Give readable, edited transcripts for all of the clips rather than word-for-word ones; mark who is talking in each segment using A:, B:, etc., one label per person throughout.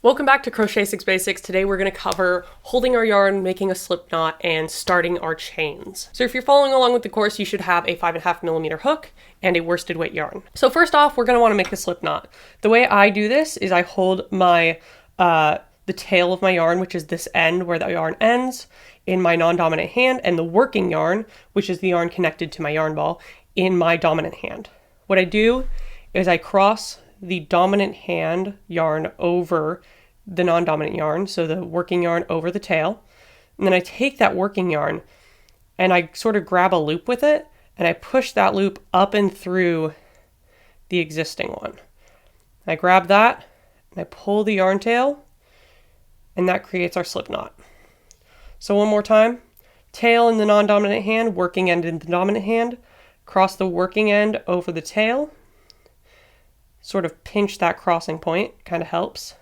A: Welcome back to Crochet 6 Basics. Today we're going to cover holding our yarn, making a slip knot, and starting our chains. So if you're following along with the course, you should have a 5.5mm hook and a worsted weight yarn. So first off, we're going to want to make a slip knot. The way I do this is I hold my the tail of my yarn, which is this end where the yarn ends, in my non-dominant hand, and the working yarn, which is the yarn connected to my yarn ball, in my dominant hand. What I do is I cross the dominant hand yarn over the non-dominant yarn, so the working yarn over the tail, and then I take that working yarn and I sort of grab a loop with it and I push that loop up and through the existing one. I grab that and I pull the yarn tail, and that creates our slip knot. So one more time: tail in the non-dominant hand, working end in the dominant hand, cross the working end over the tail, sort of pinch that crossing point, kind of helps,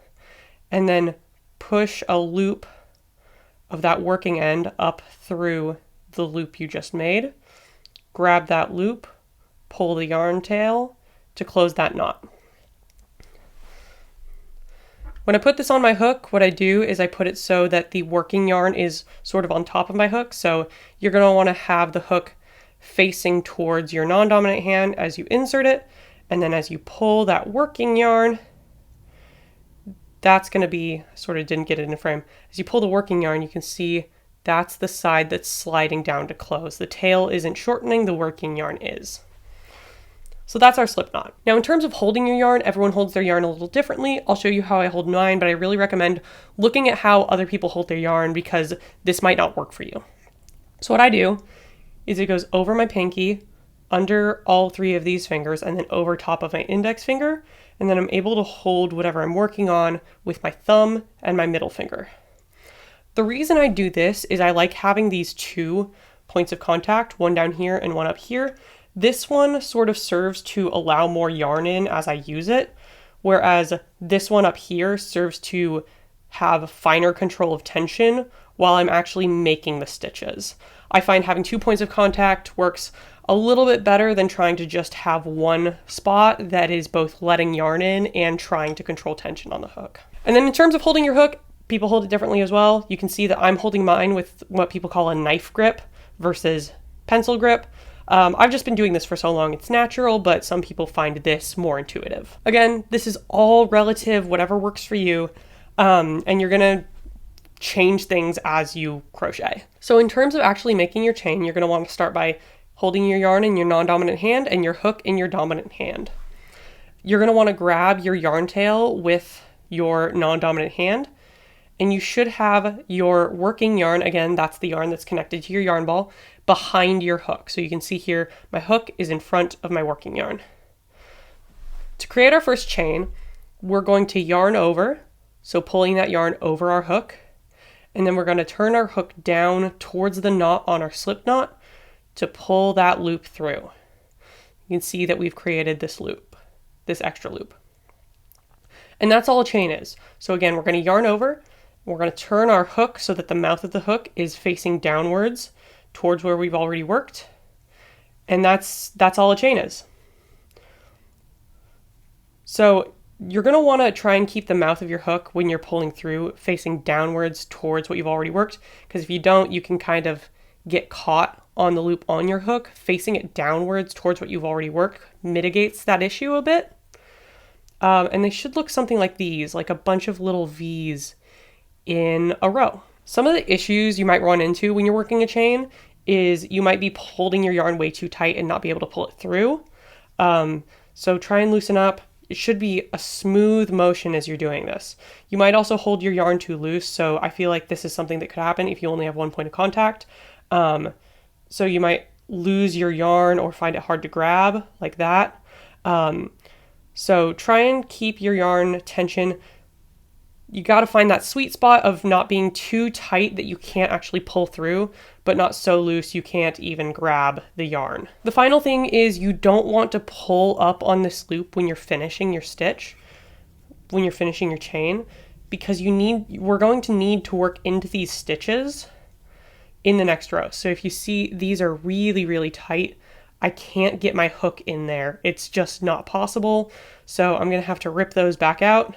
A: and then push a loop of that working end up through the loop you just made. Grab that loop, pull the yarn tail to close that knot. When I put this on my hook, what I do is I put it so that the working yarn is sort of on top of my hook. So you're going to want to have the hook facing towards your non-dominant hand as you insert it. And then as you pull that working yarn, that's going to be, sort of didn't get it in the frame. As you pull the working yarn, you can see that's the side that's sliding down to close. The tail isn't shortening, the working yarn is. So that's our slip knot. Now in terms of holding your yarn, everyone holds their yarn a little differently. I'll show you how I hold mine, but I really recommend looking at how other people hold their yarn because this might not work for you. So what I do is it goes over my pinky, under all three of these fingers, and then over top of my index finger, and then I'm able to hold whatever I'm working on with my thumb and my middle finger. The reason I do this is I like having these two points of contact, one down here and one up here. This one sort of serves to allow more yarn in as I use it, whereas this one up here serves to have finer control of tension while I'm actually making the stitches. I find having 2 points of contact works a little bit better than trying to just have one spot that is both letting yarn in and trying to control tension on the hook. And then in terms of holding your hook, people hold it differently as well. You can see that I'm holding mine with what people call a knife grip versus pencil grip. I've just been doing this for so long, it's natural, but some people find this more intuitive. Again, this is all relative, whatever works for you, and you're gonna change things as you crochet. So in terms of actually making your chain, you're gonna want to start by holding your yarn in your non-dominant hand and your hook in your dominant hand. You're going to want to grab your yarn tail with your non-dominant hand, and you should have your working yarn, again, that's the yarn that's connected to your yarn ball, behind your hook. So you can see here, my hook is in front of my working yarn. To create our first chain, we're going to yarn over, so pulling that yarn over our hook, and then we're going to turn our hook down towards the knot on our slip knot to pull that loop through. You can see that we've created this loop, this extra loop. And that's all a chain is. So again, we're going to yarn over, we're going to turn our hook so that the mouth of the hook is facing downwards towards where we've already worked. And that's all a chain is. So you're going to want to try and keep the mouth of your hook when you're pulling through facing downwards towards what you've already worked, because if you don't, you can kind of get caught on the loop on your hook. Facing it downwards towards what you've already worked mitigates that issue a bit. And they should look something like these, like a bunch of little V's in a row. Some of the issues you might run into when you're working a chain is you might be holding your yarn way too tight and not be able to pull it through. So try and loosen up. It should be a smooth motion as you're doing this. You might also hold your yarn too loose, so I feel like this is something that could happen if you only have one point of contact. So you might lose your yarn or find it hard to grab like that. So try and keep your yarn tension. You got to find that sweet spot of not being too tight that you can't actually pull through, but not so loose you can't even grab the yarn. The final thing is you don't want to pull up on this loop when you're finishing your stitch, when you're finishing your chain, because we're going to need to work into these stitches in the next row. So if you see these are really, really tight, I can't get my hook in there. It's just not possible. So I'm going to have to rip those back out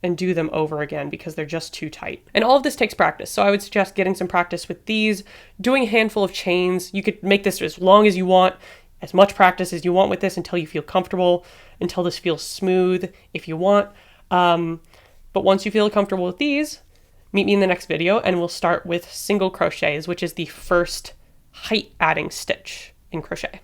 A: and do them over again because they're just too tight. And all of this takes practice. So I would suggest getting some practice with these, doing a handful of chains. You could make this as long as you want, as much practice as you want with this until you feel comfortable, until this feels smooth if you want. But once you feel comfortable with these, meet me in the next video and we'll start with single crochets, which is the first height adding stitch in crochet.